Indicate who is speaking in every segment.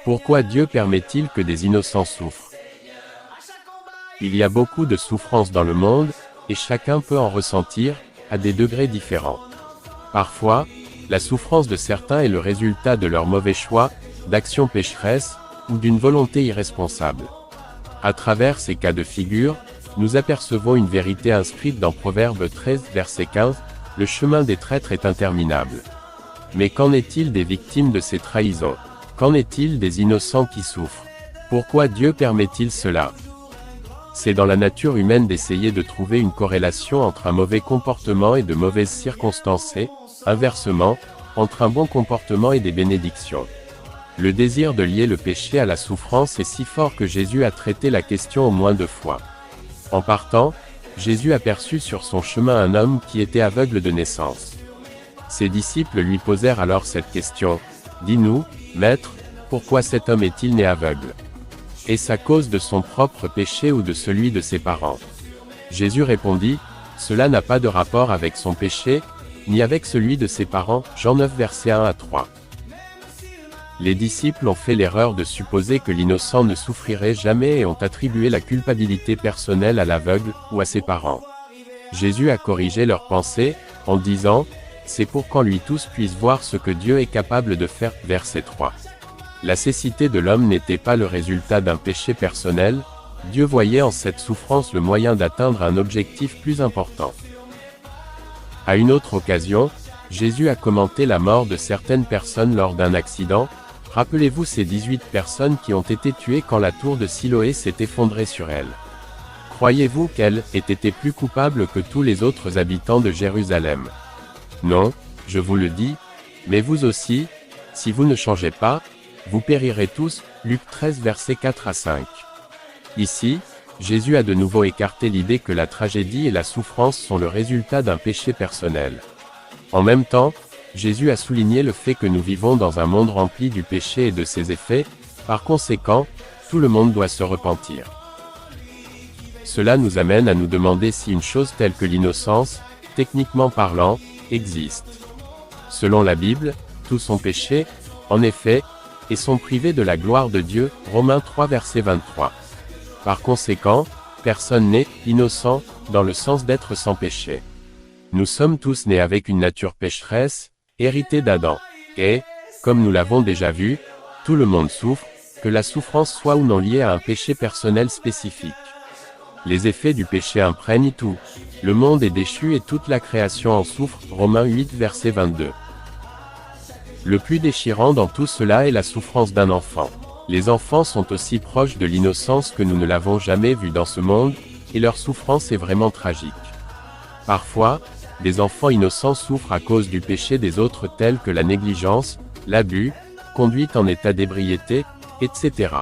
Speaker 1: Pourquoi Dieu permet-il que des innocents souffrent? Il y a beaucoup de souffrances dans le monde, et chacun peut en ressentir, à des degrés différents. Parfois, la souffrance de certains est le résultat de leurs mauvais choix, d'actions pécheresses, ou d'une volonté irresponsable. À travers ces cas de figure, nous apercevons une vérité inscrite dans Proverbe 13, verset 15, « Le chemin des traîtres est interminable ». Mais qu'en est-il des victimes de ces trahisons? Qu'en est-il des innocents qui souffrent? Pourquoi Dieu permet-il cela? C'est dans la nature humaine d'essayer de trouver une corrélation entre un mauvais comportement et de mauvaises circonstances et, inversement, entre un bon comportement et des bénédictions. Le désir de lier le péché à la souffrance est si fort que Jésus a traité la question au moins 2 fois. En partant, Jésus aperçut sur son chemin un homme qui était aveugle de naissance. Ses disciples lui posèrent alors cette question: « Dis-nous, Maître, pourquoi cet homme est-il né aveugle? Est-ce à cause de son propre péché ou de celui de ses parents ?» Jésus répondit: « Cela n'a pas de rapport avec son péché, ni avec celui de ses parents. » Jean 9 versets 1 à 3. Les disciples ont fait l'erreur de supposer que l'innocent ne souffrirait jamais et ont attribué la culpabilité personnelle à l'aveugle, ou à ses parents. Jésus a corrigé leurs pensées, en disant: « C'est pour qu'en lui tous puissent voir ce que Dieu est capable de faire. » Verset 3. La cécité de l'homme n'était pas le résultat d'un péché personnel, Dieu voyait en cette souffrance le moyen d'atteindre un objectif plus important. À une autre occasion, Jésus a commenté la mort de certaines personnes lors d'un accident. Rappelez-vous ces 18 personnes qui ont été tuées quand la tour de Siloé s'est effondrée sur elles. Croyez-vous qu'elles aient été plus coupables que tous les autres habitants de Jérusalem? Non, je vous le dis, mais vous aussi, si vous ne changez pas, vous périrez tous. Luc 13 versets 4 à 5. Ici, Jésus a de nouveau écarté l'idée que la tragédie et la souffrance sont le résultat d'un péché personnel. En même temps, Jésus a souligné le fait que nous vivons dans un monde rempli du péché et de ses effets, par conséquent, tout le monde doit se repentir. Cela nous amène à nous demander si une chose telle que l'innocence, techniquement parlant, existe. Selon la Bible, tous sont péchés, en effet, et sont privés de la gloire de Dieu. Romains 3 verset 23. Par conséquent, personne n'est innocent, dans le sens d'être sans péché. Nous sommes tous nés avec une nature pécheresse, héritée d'Adam. Et, comme nous l'avons déjà vu, tout le monde souffre, que la souffrance soit ou non liée à un péché personnel spécifique. Les effets du péché imprègnent tout. Le monde est déchu et toute la création en souffre. Romains 8 verset 22. Le plus déchirant dans tout cela est la souffrance d'un enfant. Les enfants sont aussi proches de l'innocence que nous ne l'avons jamais vu dans ce monde, et leur souffrance est vraiment tragique. Parfois, des enfants innocents souffrent à cause du péché des autres tels que la négligence, l'abus, conduite en état d'ébriété, etc.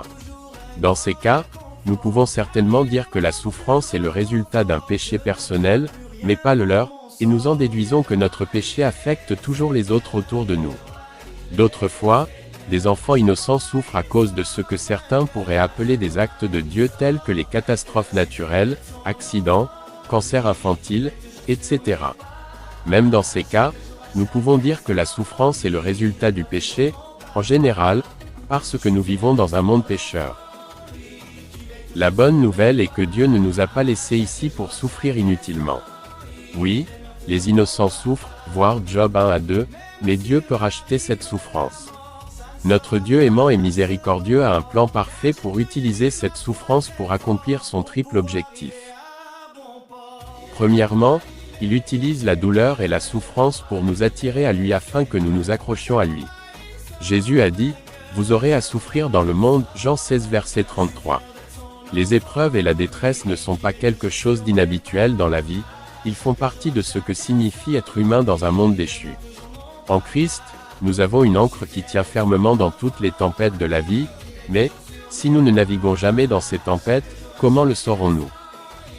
Speaker 1: Dans ces cas, nous pouvons certainement dire que la souffrance est le résultat d'un péché personnel, mais pas le leur, et nous en déduisons que notre péché affecte toujours les autres autour de nous. D'autres fois, des enfants innocents souffrent à cause de ce que certains pourraient appeler des actes de Dieu tels que les catastrophes naturelles, accidents, cancers infantiles, etc. Même dans ces cas, nous pouvons dire que la souffrance est le résultat du péché, en général, parce que nous vivons dans un monde pécheur. La bonne nouvelle est que Dieu ne nous a pas laissés ici pour souffrir inutilement. Oui, les innocents souffrent, voir Job 1 à 2, mais Dieu peut racheter cette souffrance. Notre Dieu aimant et miséricordieux a un plan parfait pour utiliser cette souffrance pour accomplir son triple objectif. Premièrement, il utilise la douleur et la souffrance pour nous attirer à lui afin que nous nous accrochions à lui. Jésus a dit: « Vous aurez à souffrir dans le monde » Jean 16 verset 33. Les épreuves et la détresse ne sont pas quelque chose d'inhabituel dans la vie, ils font partie de ce que signifie être humain dans un monde déchu. En Christ, nous avons une ancre qui tient fermement dans toutes les tempêtes de la vie, mais, si nous ne naviguons jamais dans ces tempêtes, comment le saurons-nous?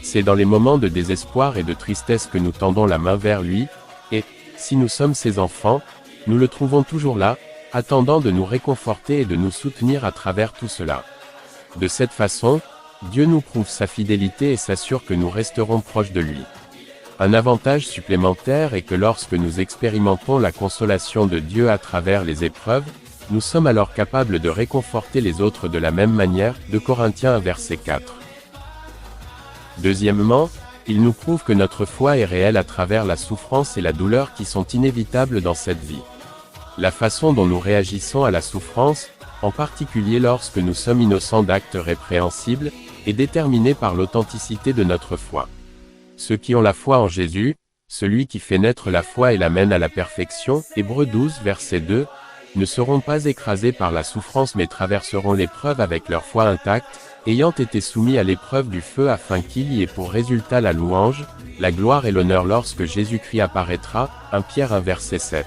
Speaker 1: C'est dans les moments de désespoir et de tristesse que nous tendons la main vers lui, et, si nous sommes ses enfants, nous le trouvons toujours là, attendant de nous réconforter et de nous soutenir à travers tout cela. De cette façon, Dieu nous prouve sa fidélité et s'assure que nous resterons proches de lui. Un avantage supplémentaire est que lorsque nous expérimentons la consolation de Dieu à travers les épreuves, nous sommes alors capables de réconforter les autres de la même manière, 2 Corinthiens 1 verset 4. Deuxièmement, il nous prouve que notre foi est réelle à travers la souffrance et la douleur qui sont inévitables dans cette vie. La façon dont nous réagissons à la souffrance, en particulier lorsque nous sommes innocents d'actes répréhensibles, est déterminée par l'authenticité de notre foi. Ceux qui ont la foi en Jésus, celui qui fait naître la foi et l'amène à la perfection, Hébreux 12 verset 2, ne seront pas écrasés par la souffrance mais traverseront l'épreuve avec leur foi intacte, ayant été soumis à l'épreuve du feu afin qu'il y ait pour résultat la louange, la gloire et l'honneur lorsque Jésus-Christ apparaîtra, 1 Pierre 1 verset 7.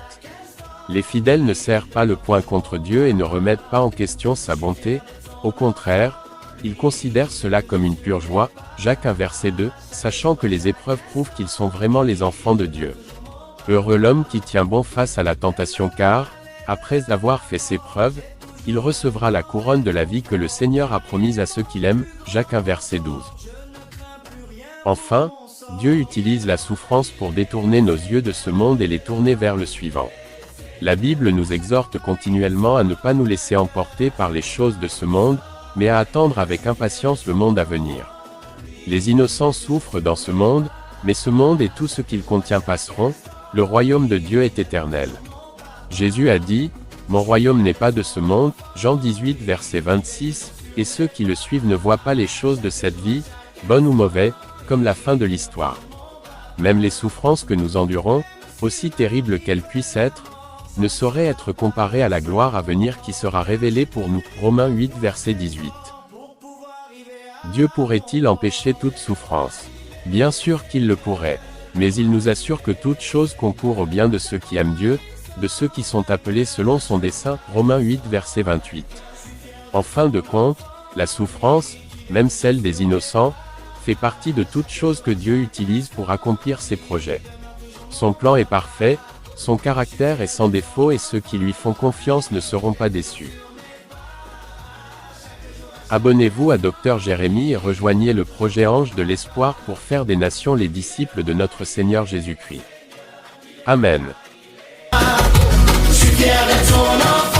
Speaker 1: Les fidèles ne serrent pas le poing contre Dieu et ne remettent pas en question sa bonté, au contraire, ils considèrent cela comme une pure joie, Jacques 1 verset 2, sachant que les épreuves prouvent qu'ils sont vraiment les enfants de Dieu. Heureux l'homme qui tient bon face à la tentation car, après avoir fait ses preuves, il recevra la couronne de la vie que le Seigneur a promise à ceux qui l'aiment, Jacques 1 verset 12. Enfin, Dieu utilise la souffrance pour détourner nos yeux de ce monde et les tourner vers le suivant. La Bible nous exhorte continuellement à ne pas nous laisser emporter par les choses de ce monde, mais à attendre avec impatience le monde à venir. Les innocents souffrent dans ce monde, mais ce monde et tout ce qu'il contient passeront, le royaume de Dieu est éternel. Jésus a dit, « Mon royaume n'est pas de ce monde », Jean 18 verset 26, et ceux qui le suivent ne voient pas les choses de cette vie, bonnes ou mauvaises, comme la fin de l'histoire. Même les souffrances que nous endurons, aussi terribles qu'elles puissent être, ne sauraient être comparées à la gloire à venir qui sera révélée pour nous. Romains 8 verset 18. Dieu pourrait-il empêcher toute souffrance? Bien sûr qu'il le pourrait, mais il nous assure que toute chose concourt au bien de ceux qui aiment Dieu, de ceux qui sont appelés selon son dessein. Romains 8 verset 28. En fin de compte, la souffrance, même celle des innocents, fait partie de toute chose que Dieu utilise pour accomplir ses projets. Son plan est parfait, son caractère est sans défaut et ceux qui lui font confiance ne seront pas déçus. Abonnez-vous à Dr Jérémie et rejoignez le projet Ange de l'Espoir pour faire des nations les disciples de notre Seigneur Jésus-Christ. Amen.
Speaker 2: Je suis fier d'être ton enfant.